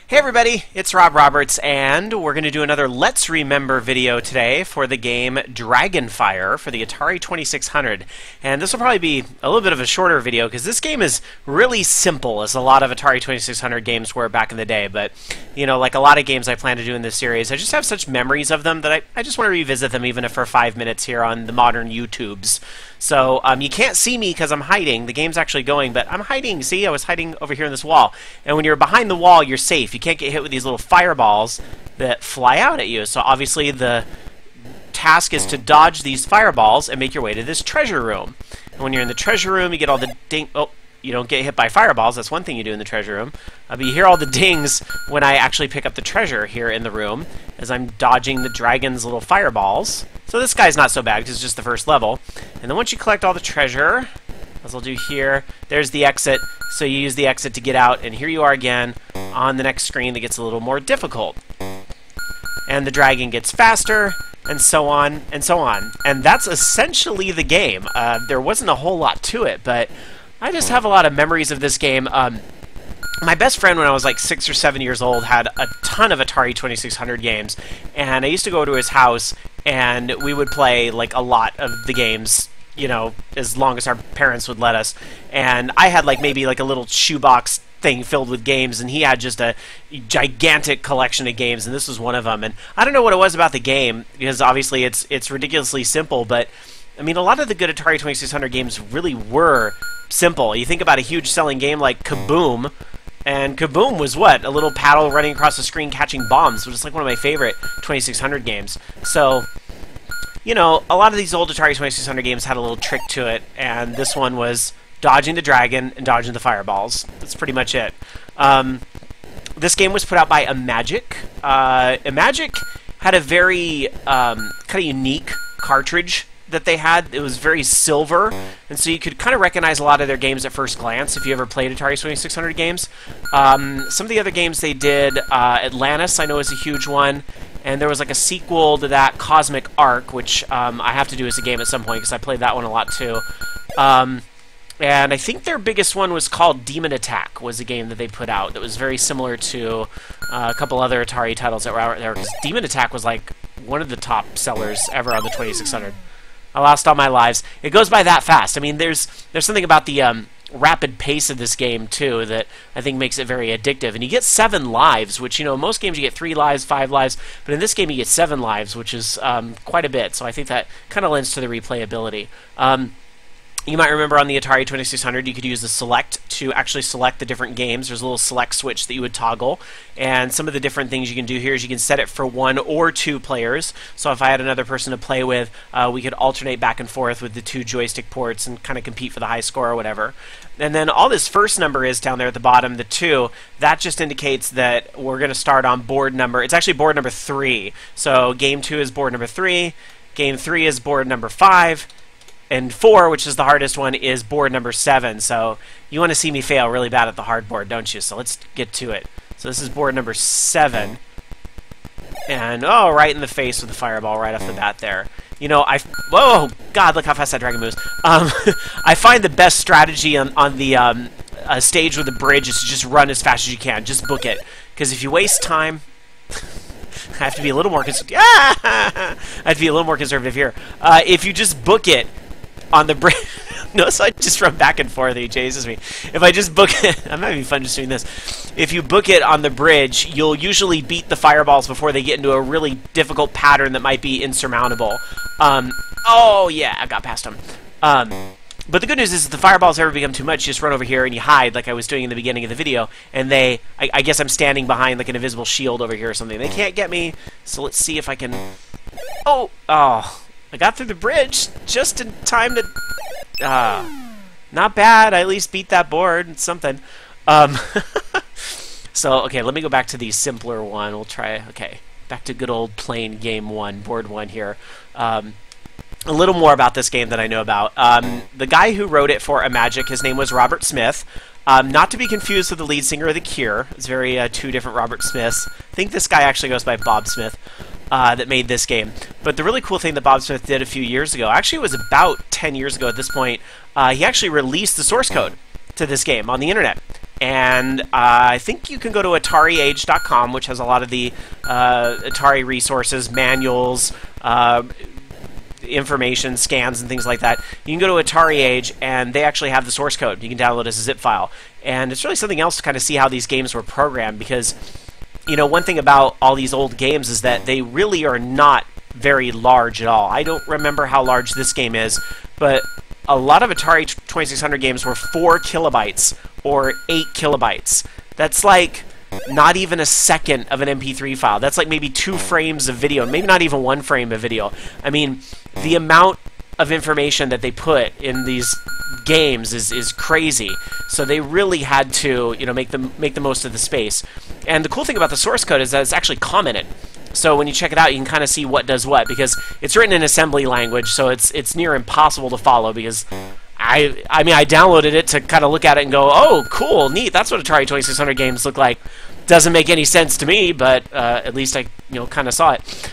Hey everybody, it's Rob Roberts, and we're going to do another Let's Remember video today for the game Dragonfire for the Atari 2600. And this will probably be a little bit of a shorter video because this game is really simple, as a lot of Atari 2600 games were back in the day. But, you know, like a lot of games I plan to do in this series, I just have such memories of them that I just want to revisit them even if for 5 minutes here on the modern YouTubes. So you can't see me because I'm hiding. The game's actually going, but I'm hiding. See, I was hiding over here in this wall. And when you're behind the wall, you're safe. You can't get hit with these little fireballs that fly out at you. So obviously the task is to dodge these fireballs and make your way to this treasure room. And when you're in the treasure room, you get all the ding. Oh, you don't get hit by fireballs. That's one thing you do in the treasure room. But you hear all the dings when I actually pick up the treasure here in the room as I'm dodging the dragon's little fireballs. So this guy's not so bad because it's just the first level. And then once you collect all the treasure, as I'll do here, there's the exit. So you use the exit to get out, and here you are again on the next screen that gets a little more difficult. And the dragon gets faster, and so on, and so on. And that's essentially the game. There wasn't a whole lot to it, but I just have a lot of memories of this game. My best friend when I was like 6 or 7 years old had a ton of Atari 2600 games, and I used to go to his house, and we would play like a lot of the games, you know, as long as our parents would let us. And I had like maybe like a little shoebox thing filled with games, and he had just a gigantic collection of games, and this was one of them. And I don't know what it was about the game, because obviously it's ridiculously simple, but I mean, a lot of the good Atari 2600 games really were simple. You think about a huge selling game like Kaboom, and Kaboom was what? A little paddle running across the screen catching bombs, which is like one of my favorite 2600 games. So, you know, a lot of these old Atari 2600 games had a little trick to it, and this one was dodging the dragon and dodging the fireballs. That's pretty much it. This game was put out by Imagic. Imagic had a very kind of unique cartridge that they had. It was very silver, and so you could kind of recognize a lot of their games at first glance if you ever played Atari 2600 games. Some of the other games they did, Atlantis I know is a huge one, and there was like a sequel to that, Cosmic Arc, which I have to do as a game at some point because I played that one a lot too. And I think their biggest one was called Demon Attack, was a game that they put out that was very similar to a couple other Atari titles that were out there, because Demon Attack was like one of the top sellers ever on the 2600. I lost all my lives. It goes by that fast. I mean, there's something about the rapid pace of this game too that I think makes it very addictive. And you get 7 lives, which, you know, most games you get 3 lives, 5 lives, but in this game you get 7 lives, which is quite a bit. So I think that kind of lends to the replayability. You might remember on the Atari 2600 you could use the select to actually select the different games. There's a little select switch that you would toggle, and some of the different things you can do here is you can set it for 1 or 2 players. So if I had another person to play with, we could alternate back and forth with the 2 joystick ports and kind of compete for the high score or whatever. And then all this first number is down there at the bottom, the 2, that just indicates that we're going to start on board number, it's actually board number 3. So game 2 is board number 3, game 3 is board number 5, and 4, which is the hardest one, is board number 7. So you want to see me fail really bad at the hard board, don't you? So let's get to it. So this is board number 7. And, oh, right in the face with the fireball right off the bat there. You know, whoa, God, look how fast that dragon moves. I find the best strategy on the stage with the bridge is to just run as fast as you can. Just book it. Because if you waste time... I have to be a little more I have to be a little more conservative here. If you just book it on the bridge, notice I just run back and forth. He chases me. If I just book it, I'm having fun just doing this. If you book it on the bridge, you'll usually beat the fireballs before they get into a really difficult pattern that might be insurmountable. Oh yeah, I got past them. But the good news is if the fireballs ever become too much, you just run over here and you hide like I was doing in the beginning of the video, and I guess I'm standing behind like an invisible shield over here or something. They can't get me, so let's see if I can... Oh, I got through the bridge just in time to... not bad, I at least beat that board. It's something. So, okay, let me go back to the simpler one. We'll try, okay, back to good old plain game 1, board 1 here. A little more about this game that I know about. The guy who wrote it for Imagic, his name was Robert Smith. Not to be confused with the lead singer of The Cure. It's very 2 different Robert Smiths. I think this guy actually goes by Bob Smith, that made this game. But the really cool thing that Bob Smith did a few years ago, actually it was about 10 years ago at this point, he actually released the source code to this game on the internet. And I think you can go to AtariAge.com, which has a lot of the Atari resources, manuals, information, scans, and things like that. You can go to Atari Age, and they actually have the source code. You can download as a zip file. And it's really something else to kind of see how these games were programmed, because, you know, one thing about all these old games is that they really are not very large at all. I don't remember how large this game is, but a lot of Atari 2600 games were 4 kilobytes or 8 kilobytes. That's like not even a second of an MP3 file. That's like maybe 2 frames of video, maybe not even 1 frame of video. I mean, the amount of information that they put in these games is crazy. So they really had to, you know, make the most of the space. And the cool thing about the source code is that it's actually commented. So when you check it out, you can kind of see what does what, because it's written in assembly language, so it's near impossible to follow, because I mean, I downloaded it to kind of look at it and go, oh, cool, neat, that's what Atari 2600 games look like. Doesn't make any sense to me, but at least I, you know, kind of saw it.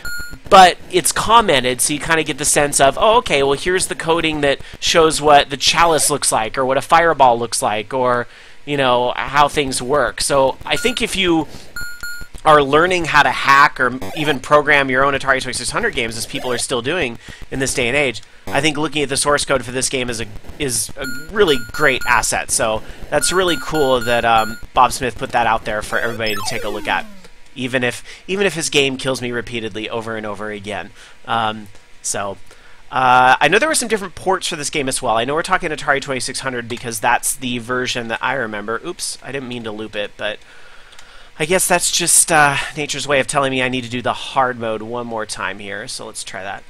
But it's commented, so you kind of get the sense of, oh, okay, well, here's the coding that shows what the chalice looks like, or what a fireball looks like, or, you know, how things work. So I think if you are learning how to hack or even program your own Atari 2600 games, as people are still doing in this day and age, I think looking at the source code for this game is a really great asset. So that's really cool that Bob Smith put that out there for everybody to take a look at, even if his game kills me repeatedly over and over again. I know there were some different ports for this game as well. I know we're talking Atari 2600 because that's the version that I remember. Oops, I didn't mean to loop it, but I guess that's just nature's way of telling me I need to do the hard mode one more time here, so let's try that.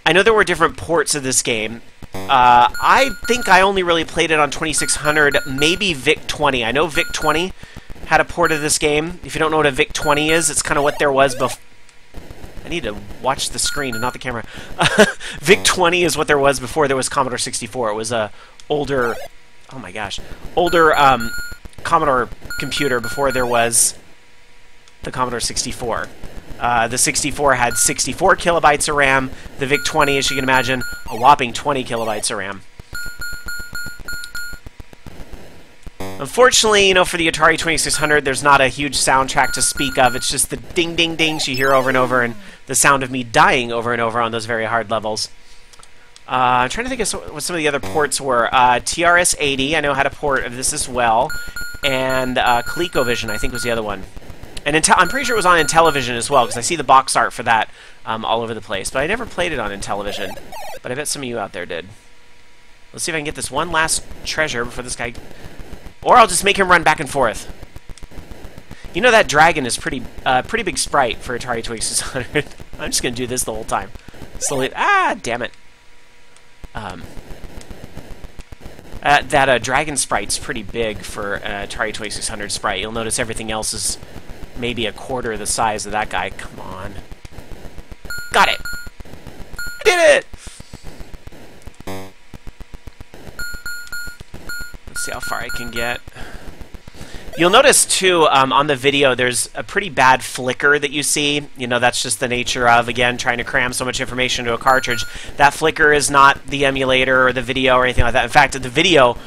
I know there were different ports of this game. I think I only really played it on 2600, maybe VIC-20. I know VIC-20 had a port of this game. If you don't know what a VIC-20 is, it's kind of what there was before. I need to watch the screen and not the camera. VIC-20 is what there was before there was Commodore 64. It was a older, oh my gosh, older Commodore computer before there was the Commodore 64. The 64 had 64 kilobytes of RAM. The VIC-20, as you can imagine, a whopping 20 kilobytes of RAM. Unfortunately, you know, for the Atari 2600, there's not a huge soundtrack to speak of. It's just the ding-ding-dings you hear over and over, and the sound of me dying over and over on those very hard levels. I'm trying to think of what some of the other ports were. TRS-80, I know had a port of this as well. And ColecoVision, I think, was the other one. And I'm pretty sure it was on Intellivision as well, because I see the box art for that all over the place. But I never played it on Intellivision. But I bet some of you out there did. Let's see if I can get this one last treasure before this guy... Or I'll just make him run back and forth. You know that dragon is pretty big sprite for Atari 2600. I'm just going to do this the whole time. Slowly... Ah, damn it. That dragon sprite's pretty big for an Atari 2600 sprite. You'll notice everything else is maybe a quarter the size of that guy. Come on. Got it! I did it! Let's see how far I can get. You'll notice, too, on the video, there's a pretty bad flicker that you see. You know, that's just the nature of, again, trying to cram so much information into a cartridge. That flicker is not the emulator or the video or anything like that. In fact, the video,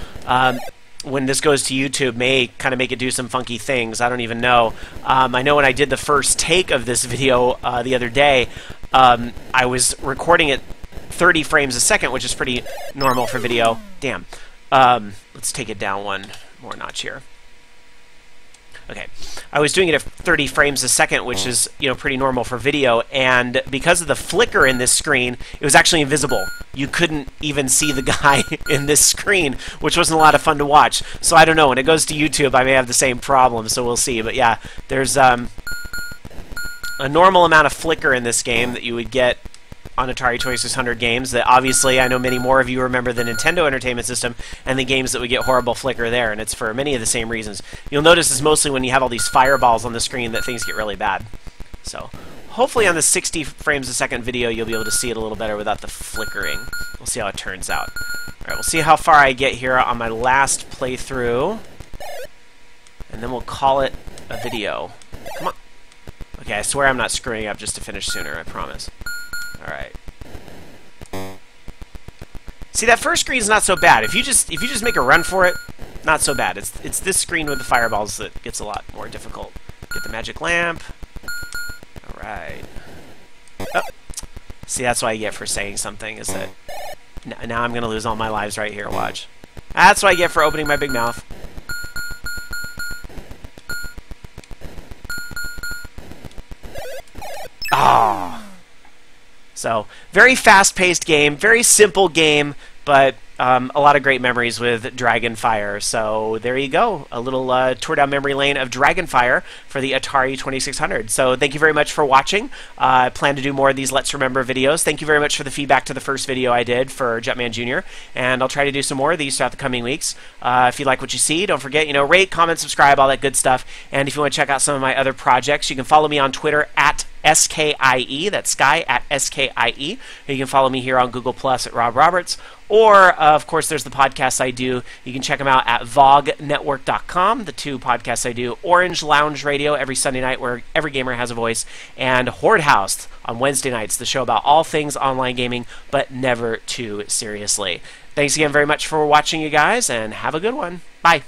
when this goes to YouTube, may kind of make it do some funky things. I don't even know. I know when I did the first take of this video the other day, I was recording at 30 frames a second, which is pretty normal for video. Damn. Let's take it down one more notch here. Okay, I was doing it at 30 frames a second, which is, you know, pretty normal for video, and because of the flicker in this screen, it was actually invisible. You couldn't even see the guy in this screen, which wasn't a lot of fun to watch. So I don't know, when it goes to YouTube, I may have the same problem, so we'll see. But yeah, there's a normal amount of flicker in this game that you would get on Atari 2600 games that obviously I know many more of you remember the Nintendo Entertainment System and the games that would get horrible flicker there, and it's for many of the same reasons. You'll notice it's mostly when you have all these fireballs on the screen that things get really bad. So hopefully on the 60 frames a second video you'll be able to see it a little better without the flickering. We'll see how it turns out. Alright, we'll see how far I get here on my last playthrough, and then we'll call it a video. Come on. Okay, I swear I'm not screwing up just to finish sooner, I promise. Alright. See, that first screen's not so bad. If you just make a run for it, not so bad. It's this screen with the fireballs that gets a lot more difficult. Get the magic lamp. All right. Oh. See, that's what I get for saying something, is that now I'm going to lose all my lives right here. Watch. That's what I get for opening my big mouth. Ah. So, very fast-paced game, very simple game, but a lot of great memories with Dragonfire. So there you go, a little tour down memory lane of Dragonfire for the Atari 2600. So thank you very much for watching. I plan to do more of these Let's Remember videos. Thank you very much for the feedback to the first video I did for Jumpman Jr., and I'll try to do some more of these throughout the coming weeks. If you like what you see, don't forget, rate, comment, subscribe, all that good stuff. And if you want to check out some of my other projects, you can follow me on Twitter at SKIE, that's Sky at SKIE. You can follow me here on Google Plus at Rob Roberts. Or, of course, there's the podcasts I do. You can check them out at vognetwork.com, the two podcasts I do. Orange Lounge Radio every Sunday night, where every gamer has a voice. And Horde House on Wednesday nights, the show about all things online gaming, but never too seriously. Thanks again very much for watching, you guys, and have a good one. Bye.